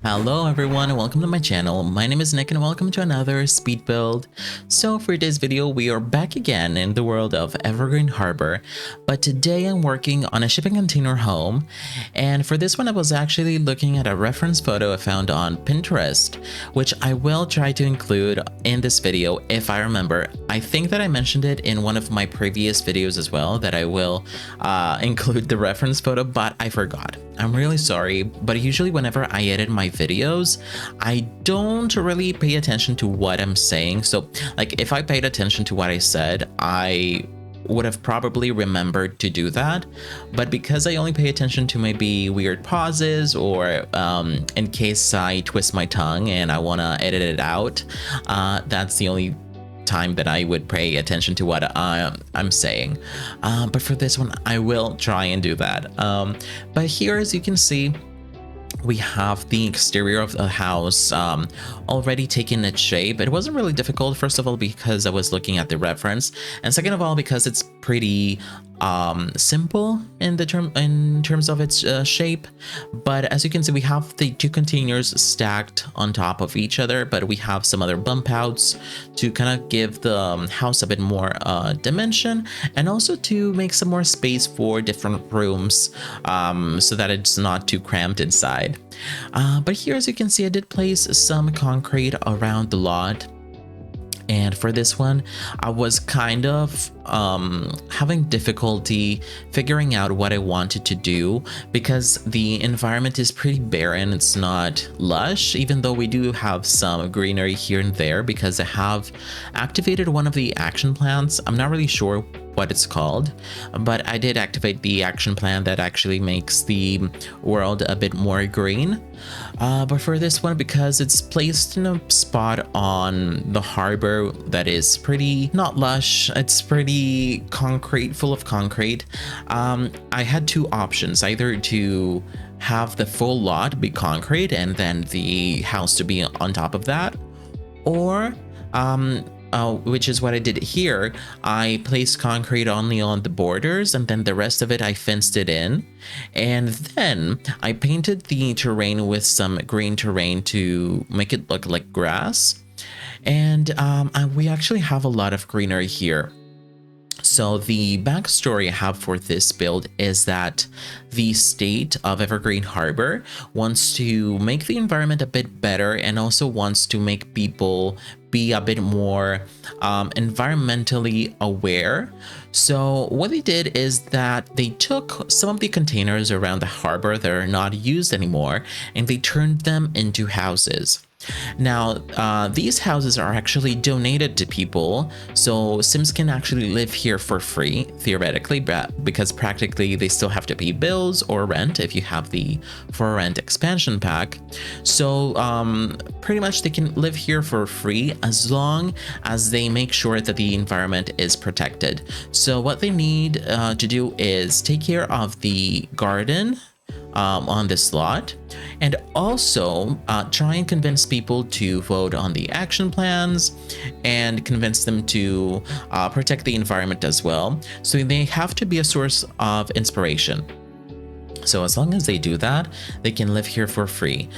Hello everyone and welcome to my channel. My name is Nick and welcome to another speed build. So for today's video we are back again in the world of Evergreen Harbour, but today I'm working on a shipping container home, and for this one I was actually looking at a reference photo I found on Pinterest, which I will try to include in this video if I remember. I think that I mentioned it in one of my previous videos as well, that I will include the reference photo, but I forgot. I'm really sorry, but usually whenever I edit my videos, I don't really pay attention to what I'm saying. So like if I paid attention to what I said, I would have probably remembered to do that. But because I only pay attention to maybe weird pauses or in case I twist my tongue and I want to edit it out, that's the only time that I would pay attention to what I'm saying. But for this one, I will try and do that. But here, as you can see, we have the exterior of the house already taken its shape. It wasn't really difficult, first of all, because I was looking at the reference, and second of all, because it's pretty simple in terms of its shape. But as you can see, we have the two containers stacked on top of each other, but we have some other bump outs to kind of give the house a bit more dimension, and also to make some more space for different rooms so that it's not too cramped inside. But here, as you can see, I did place some concrete around the lot. And for this one, I was kind of having difficulty figuring out what I wanted to do because the environment is pretty barren. It's not lush, even though we do have some greenery here and there because I have activated one of the action plants. I'm not really sure what it's called, but I did activate the action plan that actually makes the world a bit more green. But for this one, because it's placed in a spot on the harbor that is pretty not lush, it's pretty concrete, full of concrete, I had two options: either to have the full lot be concrete and then the house to be on top of that, or which is what I did here. I placed concrete only on the borders, and then the rest of it I fenced it in, and then I painted the terrain with some green terrain to make it look like grass. And we actually have a lot of greenery here. So the backstory I have for this build is that the state of Evergreen Harbour wants to make the environment a bit better and also wants to make people be a bit more environmentally aware. So what they did is that they took some of the containers around the harbor that are not used anymore and they turned them into houses. Now, these houses are actually donated to people, so Sims can actually live here for free, theoretically, because practically they still have to pay bills or rent if you have the for rent expansion pack. So pretty much they can live here for free as long as they make sure that the environment is protected. So what they need to do is take care of the garden on this lot, and also try and convince people to vote on the action plans and convince them to protect the environment as well. So they have to be a source of inspiration. So as long as they do that, they can live here for free.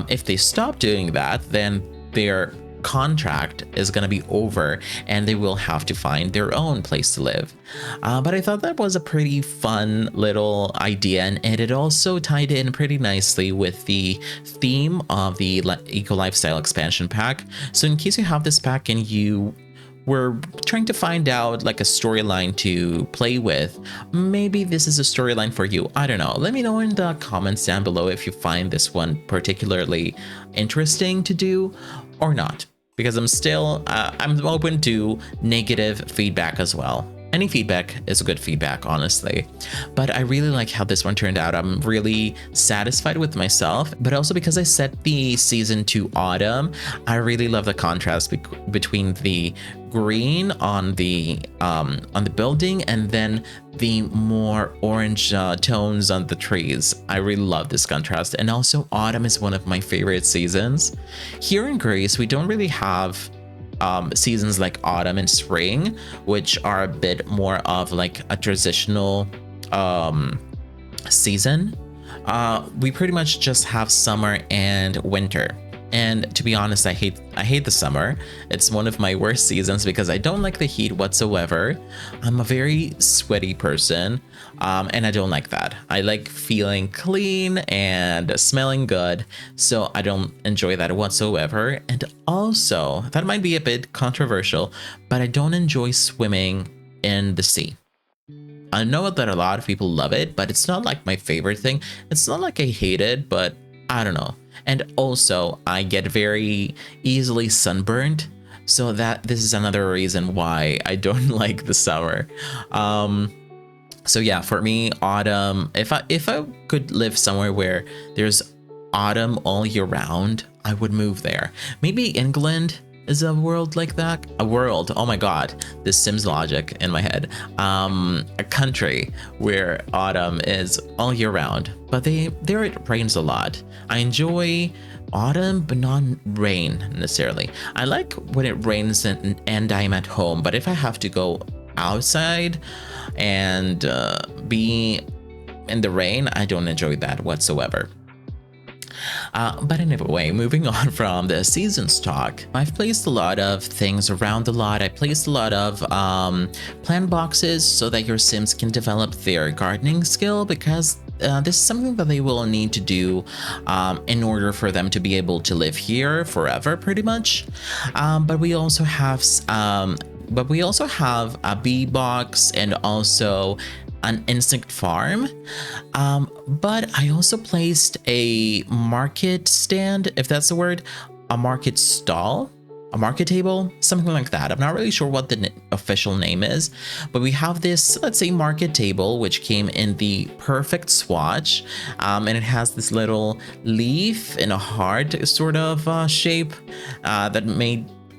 If they stop doing that, then their contract is going to be over and they will have to find their own place to live. But I thought that was a pretty fun little idea, and it also tied in pretty nicely with the theme of the Eco Lifestyle expansion pack. So in case you have this pack and you were trying to find out like a storyline to play with, maybe this is a storyline for you. I don't know. Let me know in the comments down below if you find this one particularly interesting to do or not, because I'm open to negative feedback as well. Any feedback is good feedback, honestly. But I really like how this one turned out. I'm really satisfied with myself, but also because I set the season to autumn, I really love the contrast between the green on the building and then the more orange tones on the trees. I really love this contrast. And also autumn is one of my favorite seasons. Here in Greece, we don't really have seasons like autumn and spring, which are a bit more of like a transitional season. We pretty much just have summer and winter. And to be honest, I hate the summer. It's one of my worst seasons because I don't like the heat whatsoever. I'm a very sweaty person, and I don't like that. I like feeling clean and smelling good, so I don't enjoy that whatsoever. And also, that might be a bit controversial, but I don't enjoy swimming in the sea. I know that a lot of people love it, but it's not like my favorite thing. It's not like I hate it, but I don't know. And also, I get very easily sunburned, so this is another reason why I don't like the summer. So yeah, for me, autumn. If I could live somewhere where there's autumn all year round, I would move there. Maybe England is a world like that. A world, oh my god, this Sims logic in my head. A country where autumn is all year round, but there it rains a lot. I enjoy autumn, but not rain necessarily. I like when it rains and I'm at home, but if I have to go outside and be in the rain, I don't enjoy that whatsoever. But anyway, moving on from the seasons talk, I've placed a lot of things around the lot. I placed a lot of plant boxes so that your Sims can develop their gardening skill, because this is something that they will need to do in order for them to be able to live here forever, pretty much. But we also have a bee box and also an insect farm, but I also placed a market stand, if that's the word, a market stall, a market table, something like that. I'm not really sure what the official name is, but we have this, let's say, market table, which came in the perfect swatch, and it has this little leaf in a heart sort of shape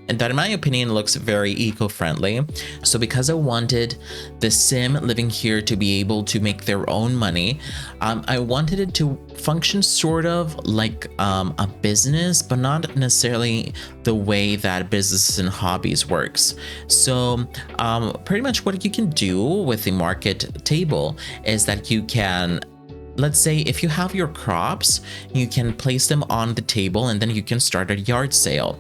that in my opinion looks very eco-friendly. So because I wanted the Sim living here to be able to make their own money, I wanted it to function sort of like a business, but not necessarily the way that businesses and hobbies works. So pretty much what you can do with the market table is that you can, let's say if you have your crops, you can place them on the table and then you can start a yard sale.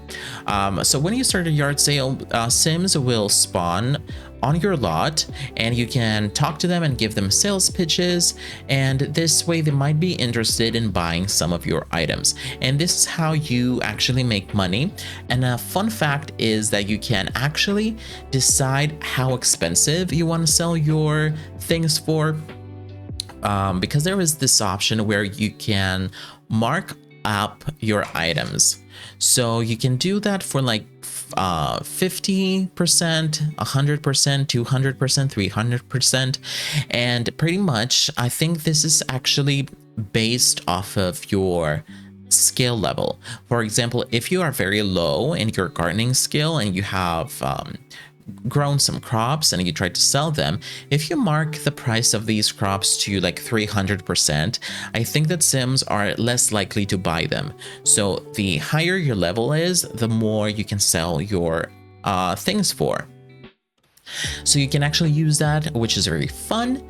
So when you start a yard sale, Sims will spawn on your lot and you can talk to them and give them sales pitches, and this way they might be interested in buying some of your items. And this is how you actually make money. And a fun fact is that you can actually decide how expensive you want to sell your things for. Because there is this option where you can mark up your items. So you can do that for like 50%, 100%, 200%, 300%. And pretty much, I think this is actually based off of your skill level. For example, if you are very low in your gardening skill and you have grown some crops and you try to sell them, if you mark the price of these crops to like 300%, I think that Sims are less likely to buy them. So the higher your level is, the more you can sell your things for. So you can actually use that, which is very fun.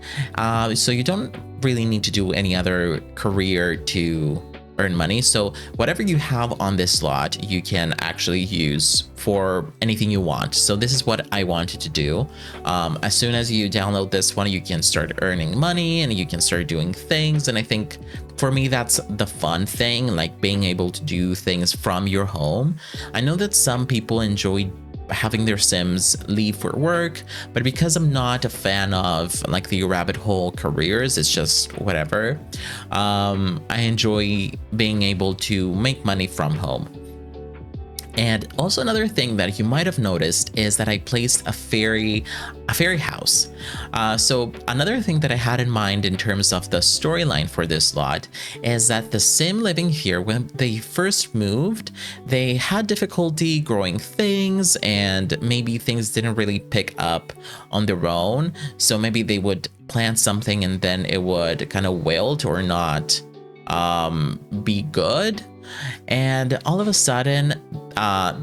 So you don't really need to do any other career to earn money. So whatever you have on this slot, you can actually use for anything you want. So this is what I wanted to do. As soon as you download this one, you can start earning money and you can start doing things. And I think for me, that's the fun thing, like being able to do things from your home. I know that some people enjoy having their Sims leave for work, but because I'm not a fan of like the rabbit hole careers, it's just whatever. I enjoy being able to make money from home. And also another thing that you might have noticed is that I placed a fairy house. So another thing that I had in mind in terms of the storyline for this lot is that the Sim living here, when they first moved, they had difficulty growing things and maybe things didn't really pick up on their own. So maybe they would plant something and then it would kind of wilt or not be good. And all of a sudden,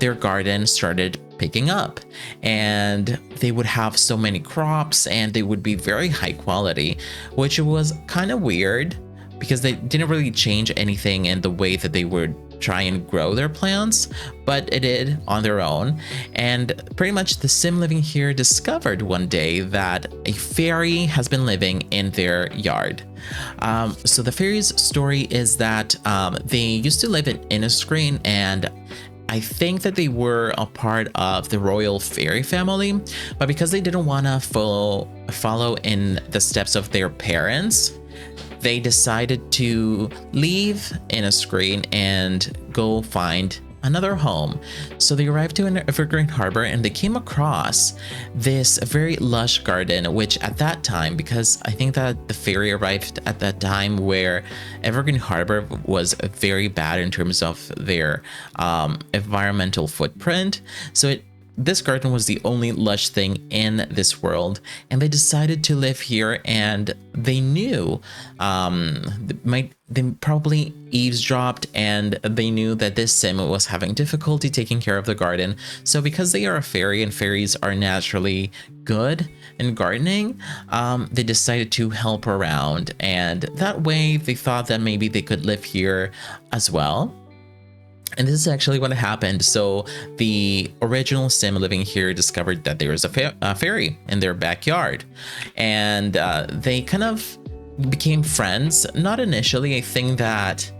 their garden started picking up and they would have so many crops and they would be very high quality, which was kind of weird because they didn't really change anything in the way that they would try and grow their plants, but it did on their own. And pretty much the sim living here discovered one day that a fairy has been living in their yard. So the fairy's story is that they used to live in a screen, and I think that they were a part of the royal fairy family, but because they didn't want to follow in the steps of their parents, they decided to leave in a screen and go find another home. So they arrived to an Evergreen Harbour, and they came across this very lush garden, which at that time, because I think that the fairy arrived at that time where Evergreen Harbour was very bad in terms of their environmental footprint. So this garden was the only lush thing in this world, and they decided to live here. And they knew they probably eavesdropped, and they knew that this sim was having difficulty taking care of the garden. So because they are a fairy and fairies are naturally good in gardening, they decided to help around, and that way they thought that maybe they could live here as well. And this is actually what happened. So the original sim living here discovered that there was a fairy in their backyard, and they kind of became friends. Not initially. I think that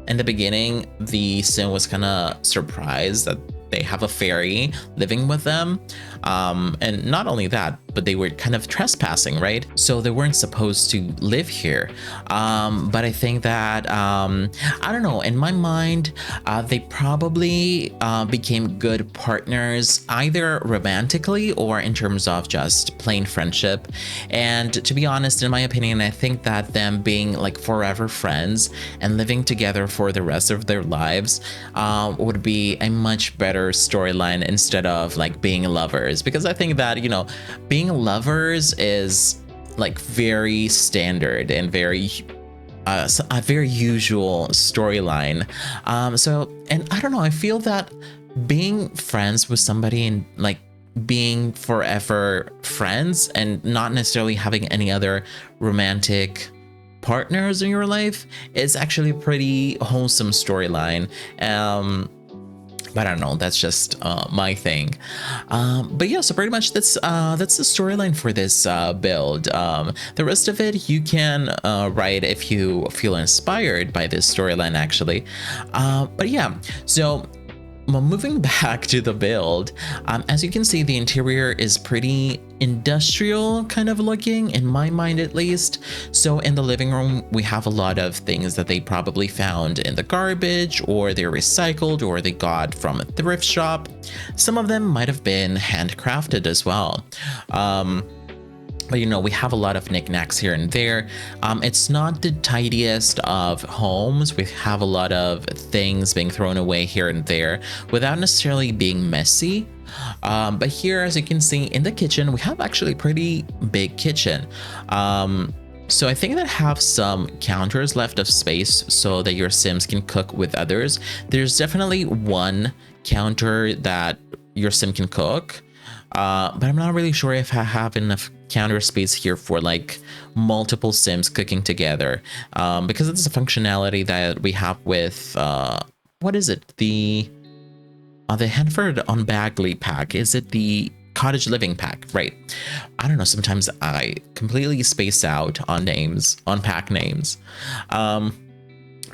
in the beginning, the sim was kind of surprised that they have a fairy living with them. And not only that, but they were kind of trespassing, right? So they weren't supposed to live here. But I think that, I don't know, in my mind, they probably became good partners, either romantically or in terms of just plain friendship. And to be honest, in my opinion, I think that them being like forever friends and living together for the rest of their lives would be a much better storyline instead of like being lovers. Because I think that, you know, being lovers is like very standard and very a very usual storyline. So, and I don't know, I feel that being friends with somebody and like being forever friends and not necessarily having any other romantic partners in your life is actually a pretty wholesome storyline. But I don't know, that's just my thing. But yeah, so pretty much that's the storyline for this build. The rest of it you can write if you feel inspired by this storyline, actually. But yeah, so moving back to the build, as you can see, the interior is pretty industrial kind of looking, in my mind at least. So in the living room, we have a lot of things that they probably found in the garbage, or they're recycled, or they got from a thrift shop. Some of them might have been handcrafted as well. But you know, we have a lot of knickknacks here and there. It's not the tidiest of homes. We have a lot of things being thrown away here and there without necessarily being messy. But here, as you can see in the kitchen, we have actually a pretty big kitchen. So I think that have some counters left of space so that your Sims can cook with others. There's definitely one counter that your Sim can cook. But I'm not really sure if I have enough counter space here for like multiple Sims cooking together, because it's a functionality that we have with what is it, the Hanford on Bagley pack? Is it the Cottage Living pack? Right. I don't know, sometimes I completely space out on names, on pack names.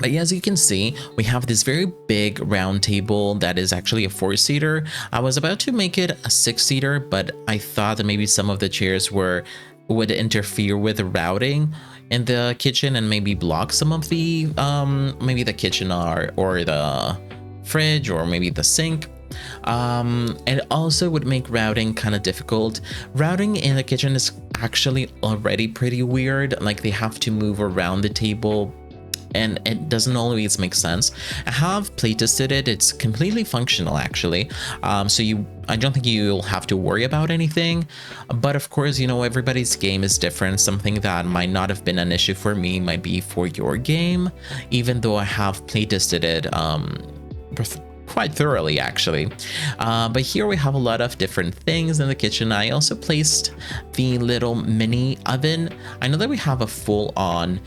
But yeah, as you can see, we have this very big round table that is actually a 4-seater. I was about to make it a 6-seater, but I thought that maybe some of the chairs would interfere with the routing in the kitchen and maybe block some of the maybe the kitchen or the fridge or maybe the sink. It also would make routing kind of difficult. Routing in the kitchen is actually already pretty weird. Like they have to move around the table, and it doesn't always make sense. I have playtested it. It's completely functional, actually. So I don't think you'll have to worry about anything. But of course, you know, everybody's game is different. Something that might not have been an issue for me might be for your game, even though I have playtested it quite thoroughly, actually. But here we have a lot of different things in the kitchen. I also placed the little mini oven. I know that we have a full-on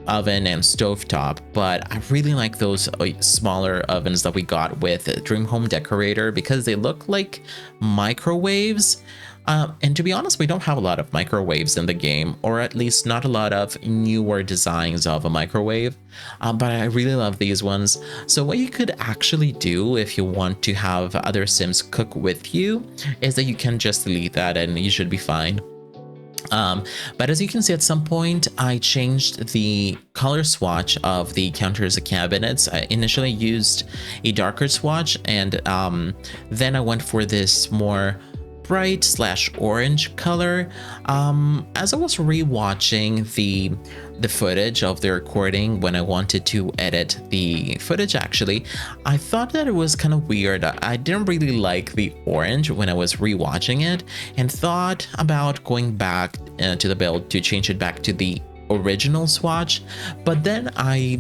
oven and stovetop, but I really like those smaller ovens that we got with Dream Home Decorator because they look like microwaves. And to be honest, we don't have a lot of microwaves in the game, or at least not a lot of newer designs of a microwave, but I really love these ones. So what you could actually do if you want to have other Sims cook with you is that you can just delete that and you should be fine. But as you can see, at some point I changed the color swatch of the counters and cabinets. I initially used a darker swatch, and then I went for this more bright / orange color. As I was rewatching the footage of the recording when I wanted to edit the footage, actually, I thought that it was kind of weird. I didn't really like the orange when I was rewatching it, and thought about going back to the build to change it back to the original swatch. But then I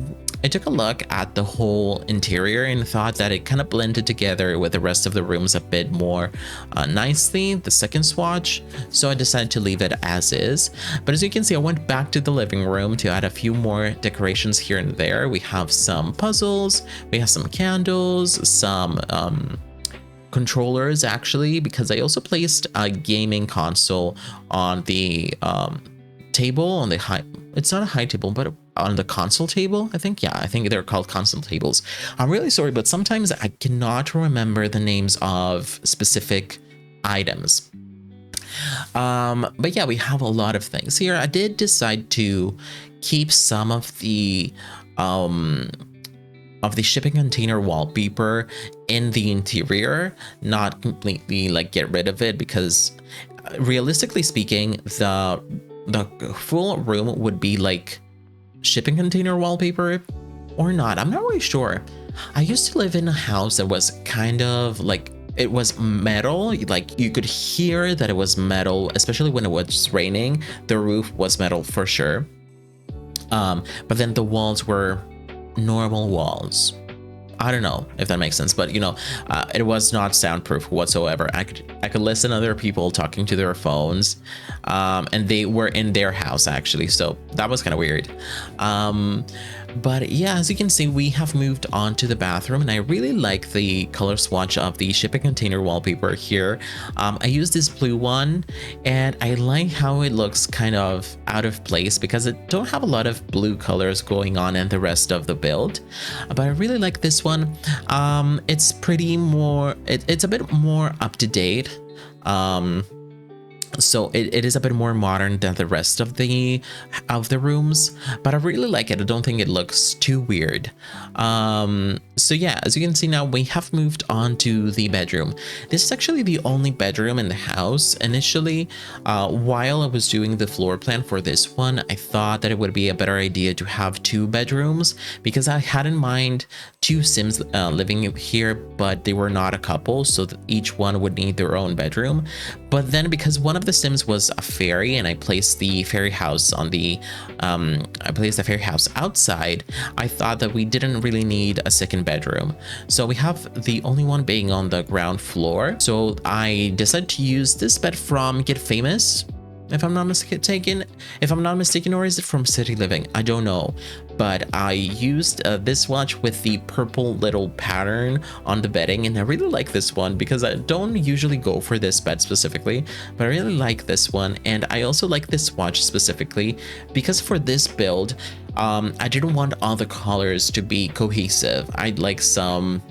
took a look at the whole interior and thought that it kind of blended together with the rest of the rooms a bit more nicely, the second swatch, so I decided to leave it as is. But as you can see, I went back to the living room to add a few more decorations here and there. We have some puzzles, we have some candles, some controllers actually, because I also placed a gaming console on the table, on the high, it's not a high table, but on the console table, I think. Yeah, I think they're called console tables. I'm really sorry, but sometimes I cannot remember the names of specific items. But yeah, we have a lot of things here. I did decide to keep some of the shipping container wallpaper in the interior, not completely like get rid of it, because realistically speaking, the full room would be like shipping container wallpaper or not. I'm not really sure. I used to live in a house that was kind of like, it was metal, like you could hear that it was metal, especially when it was raining. The roof was metal for sure, but then the walls were normal walls. I don't know if that makes sense, but you know, it was not soundproof whatsoever. I could listen to other people talking to their phones, and they were in their house actually, so that was kind of weird. But yeah, as you can see, we have moved on to the bathroom, and I really like the color swatch of the shipping container wallpaper here. I used this blue one, and I like how it looks kind of out of place because it don't have a lot of blue colors going on in the rest of the build. But I really like this one. It's pretty more, it's a bit more up to date. So it is a bit more modern than the rest of the rooms, but I really like it. I don't think it looks too weird. So yeah, as you can see now, we have moved on to the bedroom. This is actually the only bedroom in the house. Initially, while I was doing the floor plan for this one, I thought that it would be a better idea to have 2 bedrooms because I had in mind 2 Sims living here, but they were not a couple, so that each one would need their own bedroom. But then because one of the Sims was a fairy and I placed the fairy house on the outside, I thought that we didn't really need a second bedroom. So we have the only one being on the ground floor. So I decided to use this bed from Get Famous, if I'm not mistaken, or is it from City Living? I don't know, but I used this swatch with the purple little pattern on the bedding, and I really like this one because I don't usually go for this bed specifically, but I really like this one. And I also like this swatch specifically because for this build, I didn't want all the colors to be cohesive. I'd like some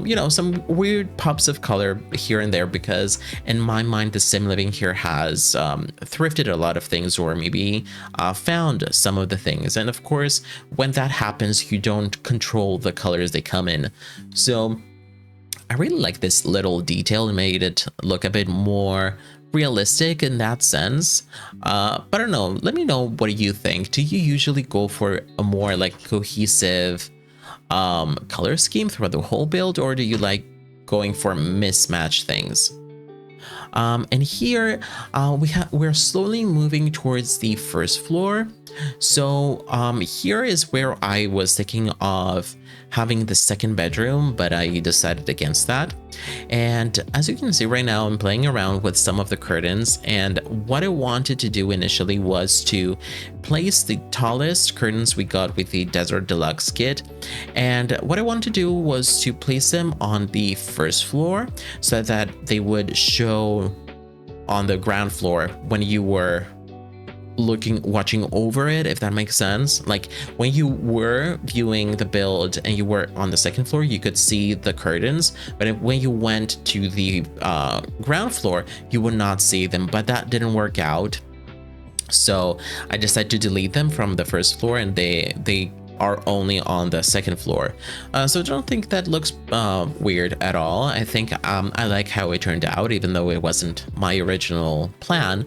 you know, some weird pops of color here and there, because in my mind the Sim living here has thrifted a lot of things, or maybe found some of the things, and of course when that happens you don't control the colors they come in. So I really like this little detail. It made it look a bit more realistic in that sense. But I don't know, let me know what you think. Do you usually go for a more like cohesive color scheme throughout the whole build, or do you like going for mismatched things? And here we're slowly moving towards the first floor. So here is where I was thinking of having the second bedroom, but I decided against that. And as you can see right now, I'm playing around with some of the curtains, and what I wanted to do initially was to place the tallest curtains we got with the Desert Deluxe kit. And what I wanted to do was to place them on the first floor so that they would show on the ground floor when you were watching over it, if that makes sense. Like when you were viewing the build and you were on the second floor, you could see the curtains, but when you went to the ground floor, you would not see them. But that didn't work out, so I decided to delete them from the first floor, and they are only on the second floor. So I don't think that looks weird at all. I think I like how it turned out, even though it wasn't my original plan.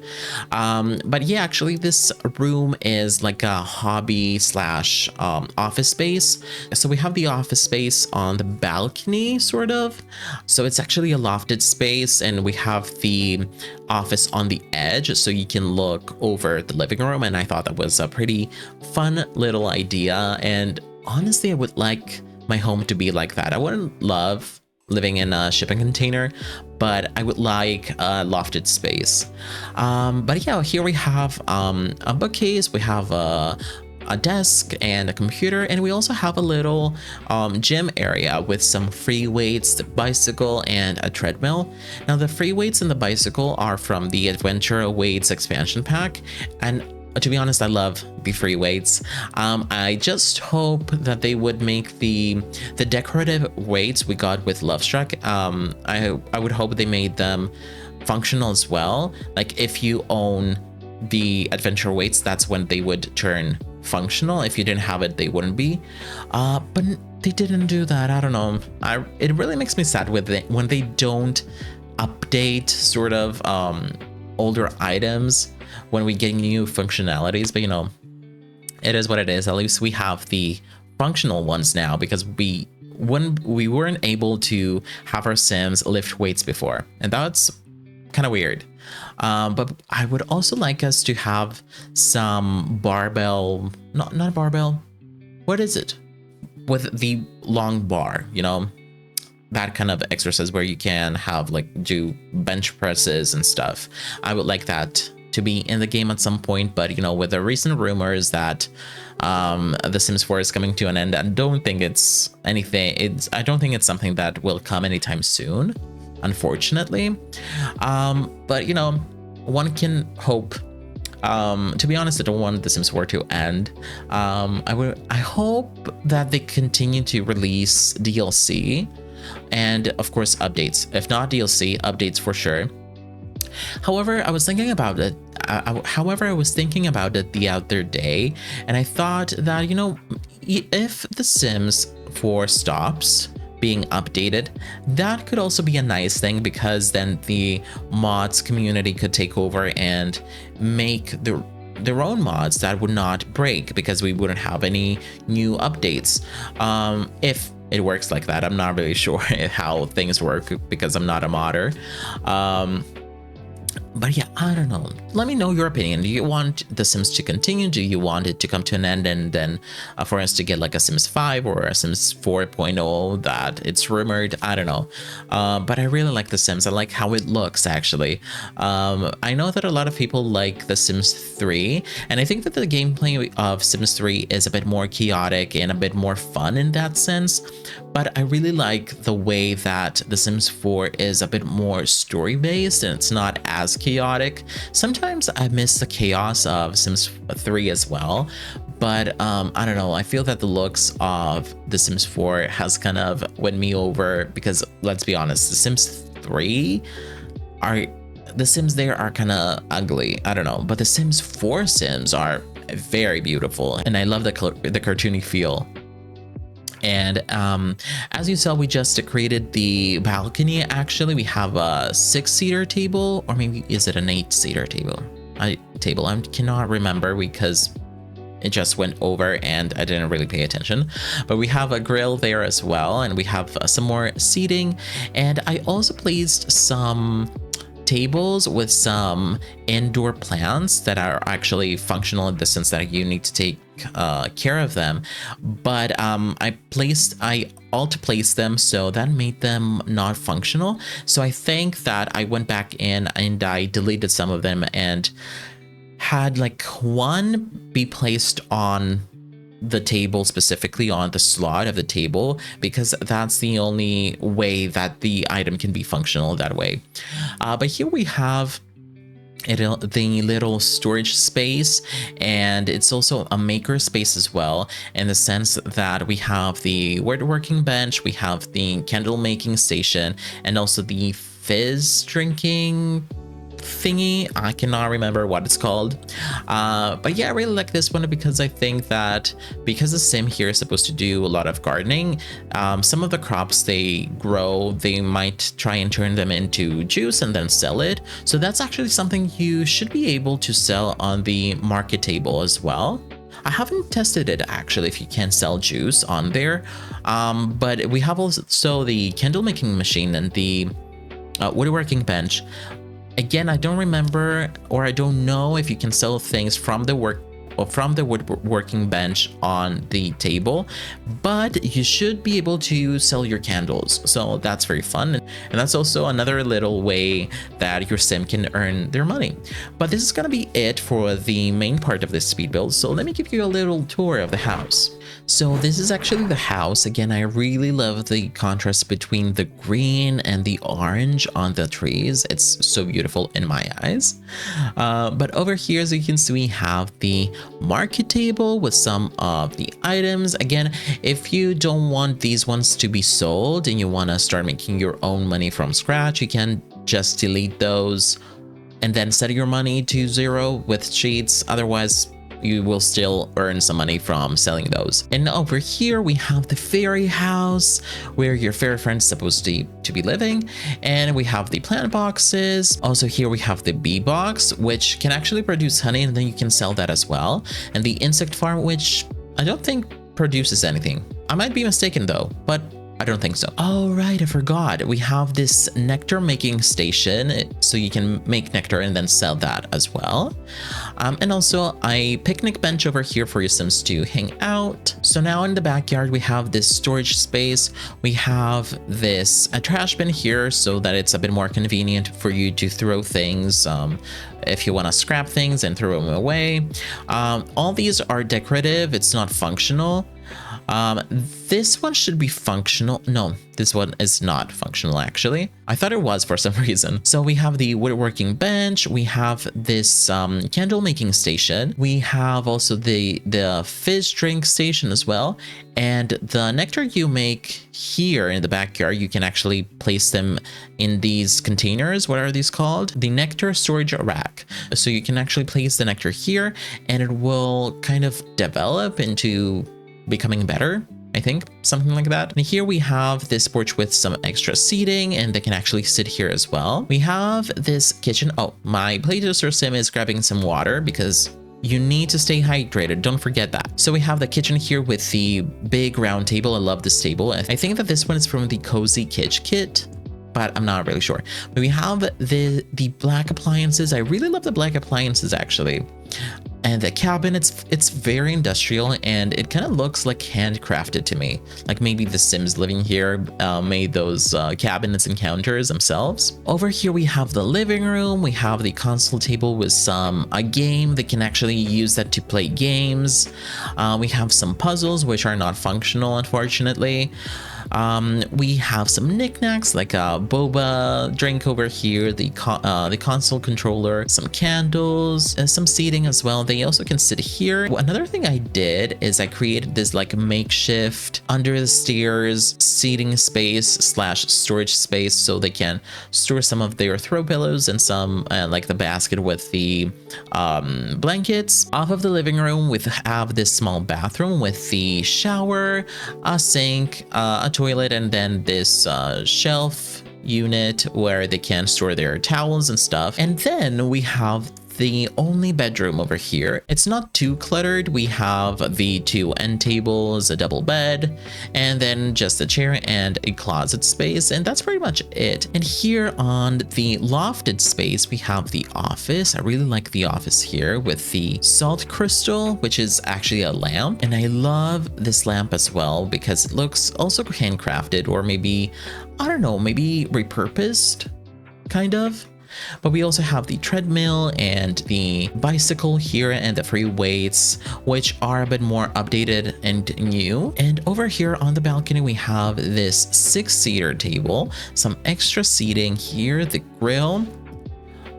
But yeah, actually this room is like a hobby slash office space. So we have the office space on the balcony, sort of. So it's actually a lofted space, and we have the office on the edge, so you can look over the living room. And I thought that was a pretty fun little idea. And honestly, I would like my home to be like that. I wouldn't love living in a shipping container, but I would like a lofted space. But yeah, here we have a bookcase, we have a desk and a computer, and we also have a little gym area with some free weights, the bicycle, and a treadmill. Now the free weights and the bicycle are from the Adventure Weights expansion pack, and to be honest, I love the free weights. I just hope that they would make the decorative weights we got with Lovestruck. I would hope they made them functional as well. Like if you own the Adventure weights, that's when they would turn functional. If you didn't have it, they wouldn't be. But they didn't do that. I don't know. It really makes me sad with it when they don't update sort of older items when we get new functionalities. But you know, it is what it is. At least we have the functional ones now, because we weren't able to have our Sims lift weights before, and that's kind of weird. But I would also like us to have some barbell, not barbell, what is it, with the long bar, you know, that kind of exercise where you can have like do bench presses and stuff. I would like that to be in the game at some point, but you know, with the recent rumors that The Sims 4 is coming to an end, I don't think it's anything. I don't think it's something that will come anytime soon, unfortunately. But you know, one can hope. To be honest, I don't want The Sims 4 to end. I hope that they continue to release DLC and of course updates. If not DLC, updates for sure. However, I was thinking about it. I was thinking about it the other day, and I thought that, you know, if The Sims 4 stops being updated, that could also be a nice thing, because then the mods community could take over and make their own mods that would not break, because we wouldn't have any new updates. If it works like that, I'm not really sure how things work because I'm not a modder. But yeah, I don't know. Let me know your opinion. Do you want The Sims to continue? Do you want it to come to an end and then for us to get like a Sims 5 or a Sims 4.0 that it's rumored? I don't know. But I really like The Sims. I like how it looks, actually. I know that a lot of people like The Sims 3, and I think that the gameplay of Sims 3 is a bit more chaotic and a bit more fun in that sense. But I really like the way that The Sims 4 is a bit more story-based and it's not as chaotic. Sometimes I miss the chaos of Sims 3 as well, but I don't know. I feel that the looks of The Sims 4 has kind of won me over, because let's be honest, The Sims 3 the Sims there are kind of ugly. I don't know, but the Sims 4 Sims are very beautiful, and I love the cartoony feel. And as you saw, we just created the balcony. Actually, we have a 6-seater table, or maybe is it an 8-seater table? I cannot remember because it just went over and I didn't really pay attention. But we have a grill there as well, and we have some more seating. And I also placed some tables with some indoor plants that are actually functional in the sense that you need to take take care of them, but I alt placed them, so that made them not functional. So I think that I went back in and I deleted some of them and had like one be placed on the table, specifically on the slot of the table, because that's the only way that the item can be functional that way. But here we have the little storage space, and it's also a maker space as well, in the sense that we have the woodworking bench, we have the candle making station, and also the fizz drinking thingy. I cannot remember what it's called, but yeah, I really like this one because I think that because the sim here is supposed to do a lot of gardening, some of the crops they grow, they might try and turn them into juice and then sell it. So that's actually something you should be able to sell on the market table as well. I haven't tested it actually if you can sell juice on there, but we have also the candle making machine and the woodworking bench. Again, I don't remember, or I don't know if you can sell things from the woodworking bench on the table, but you should be able to sell your candles. So that's very fun. And that's also another little way that your sim can earn their money. But this is going to be it for the main part of this speed build. So let me give you a little tour of the house. So this is actually the house. Again, I really love the contrast between the green and the orange on the trees. It's so beautiful in my eyes. But over here, as you can see, we have the market table with some of the items. Again, if you don't want these ones to be sold and you want to start making your own money from scratch, you can just delete those and then set your money to 0 with cheats. Otherwise, you will still earn some money from selling those. And over here we have the fairy house where your fairy friend's supposed to be living, and we have the plant boxes. Also here we have the bee box, which can actually produce honey, and then you can sell that as well. And the insect farm, which I don't think produces anything. I might be mistaken though, but I don't think so. Oh, right, I forgot. We have this nectar making station, so you can make nectar and then sell that as well. And also a picnic bench over here for your sims to hang out. So now in the backyard, we have this storage space. We have a trash bin here so that it's a bit more convenient for you to throw things if you want to scrap things and throw them away. All these are decorative. It's not functional. This one should be functional. No, this one is not functional actually. I thought it was for some reason. So we have the woodworking bench, we have this candle making station, we have also the fizz drink station as well, and the nectar you make here in the backyard, you can actually place them in these containers. What are these called? The nectar storage rack. So you can actually place the nectar here and it will kind of develop into becoming better, I think, something like that. And here we have this porch with some extra seating, and they can actually sit here as well. We have this kitchen. Oh, my playtester sim is grabbing some water because you need to stay hydrated. Don't forget that. So we have the kitchen here with the big round table. I love this table. I think that this one is from the Cozy Kitsch kit, but I'm not really sure. But we have the black appliances. I really love the black appliances actually. And the cabin, it's very industrial, and it kind of looks like handcrafted to me. Like maybe the Sims living here made those cabinets and counters themselves. Over here we have the living room. We have the console table with a game. They can actually use that to play games. We have some puzzles which are not functional, unfortunately. We have some knickknacks like a boba drink over here, the console controller, some candles, and some seating as well. They also can sit here. Another thing I did is I created this like makeshift under the stairs seating space slash storage space, so they can store some of their throw pillows and some like the basket with the blankets. Off of the living room, we have this small bathroom with the shower, a sink, a toilet, and then this shelf unit where they can store their towels and stuff. And then we have the only bedroom over here. It's not too cluttered. We have the 2 end tables, a double bed, and then just a chair and a closet space, and that's pretty much it. And here on the lofted space, we have the office. I really like the office here with the salt crystal, which is actually a lamp. And I love this lamp as well because it looks also handcrafted, or maybe, I don't know, maybe repurposed, kind of. But we also have the treadmill and the bicycle here and the free weights, which are a bit more updated and new. And over here on the balcony, we have this 6-seater table, some extra seating here, the grill,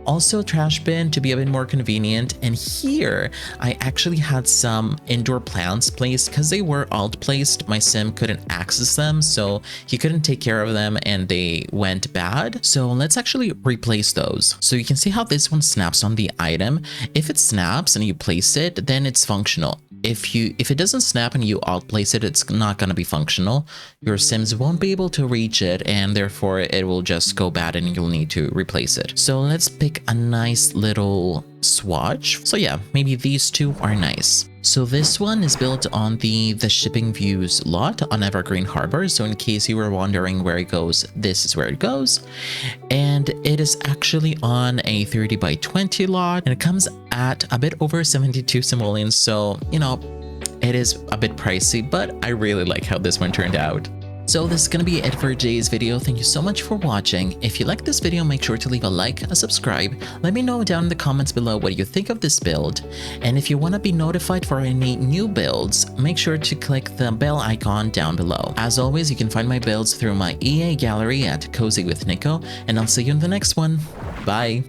also a trash bin to be a bit more convenient. And here I actually had some indoor plants placed because they were alt placed. My sim couldn't access them, so he couldn't take care of them and they went bad. So let's actually replace those. So you can see how this one snaps on the item. If it snaps and you place it, then it's functional. If it doesn't snap and you alt place it, it's not going to be functional. Your sims won't be able to reach it, and therefore it will just go bad and you'll need to replace it. So let's pick a nice little swatch. So yeah, maybe these two are nice. So this one is built on the shipping views lot on Evergreen Harbour. So in case you were wondering where it goes, this is where it goes. And it is actually on a 30 by 20 lot, and it comes at a bit over 72 simoleons. So, you know, it is a bit pricey, but I really like how this one turned out. So this is going to be it for today's video. Thank you so much for watching. If you like this video, make sure to leave a like, a subscribe. Let me know down in the comments below what you think of this build. And if you want to be notified for any new builds, make sure to click the bell icon down below. As always, you can find my builds through my EA gallery at Cozy with Nico, and I'll see you in the next one. Bye!